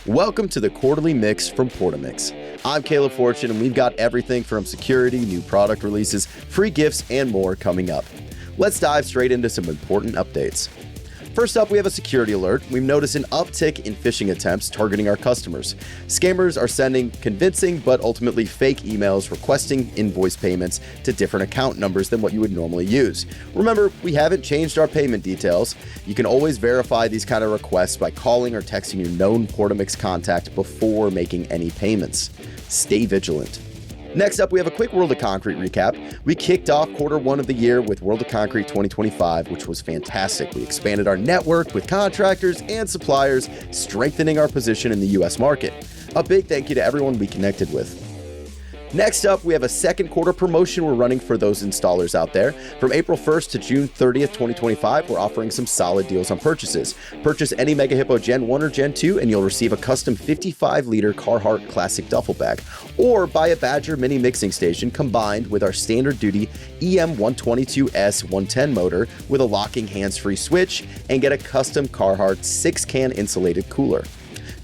Welcome to the Quarterly Mix from Portamix. I'm Caleb Fortune, and we've got everything from security, new product releases, free gifts, and more coming up. Let's dive straight into some important updates. First up, we have a security alert. We've noticed an uptick in phishing attempts targeting our customers. Scammers are sending convincing but ultimately fake emails requesting invoice payments to different account numbers than what you would normally use. Remember, we haven't changed our payment details. You can always verify these kind of requests by calling or texting your known Portamix contact before making any payments. Stay vigilant. Next up, we have a quick World of Concrete recap. We kicked off Q1 of the year with World of Concrete 2025, which was fantastic. We expanded our network with contractors and suppliers, strengthening our position in the US market. A big thank you to everyone we connected with. Next up, we have a second quarter promotion we're running for those installers out there. From April 1st to June 30th, 2025, we're offering some solid deals on purchases. Purchase any Mega Hippo Gen 1 or Gen 2 and you'll receive a custom 55-liter Carhartt Classic duffel bag. Or buy a Badger mini mixing station combined with our standard duty EM122S 110 motor with a locking hands-free switch and get a custom Carhartt 6-can insulated cooler.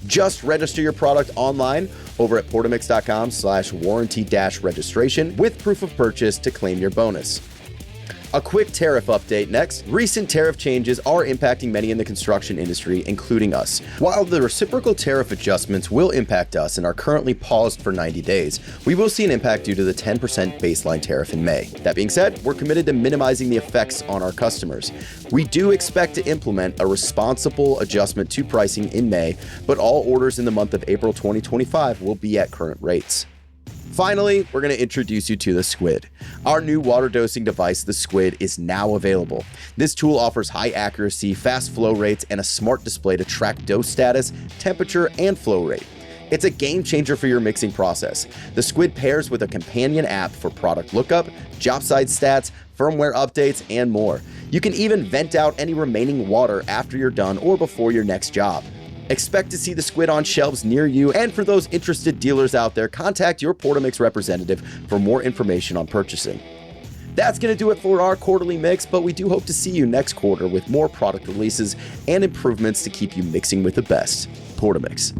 Just register your product online over at portamix.com/warranty-registration with proof of purchase to claim your bonus. A quick tariff update next. Recent tariff changes are impacting many in the construction industry, including us. While the reciprocal tariff adjustments will impact us and are currently paused for 90 days, we will see an impact due to the 10% baseline tariff in May. That being said, we're committed to minimizing the effects on our customers. We do expect to implement a responsible adjustment to pricing in May, but all orders in the month of April 2025 will be at current rates. Finally, we're going to introduce you to the Squid. Our new water dosing device, the Squid, is now available. This tool offers high accuracy, fast flow rates, and a smart display to track dose status, temperature, and flow rate. It's a game changer for your mixing process. The Squid pairs with a companion app for product lookup, job site stats, firmware updates, and more. You can even vent out any remaining water after you're done or before your next job. Expect to see the Squid on shelves near you, and for those interested dealers out there, contact your Portamix representative for more information on purchasing. That's going to do it for our quarterly mix, but we do hope to see you next quarter with more product releases and improvements to keep you mixing with the best. Portamix.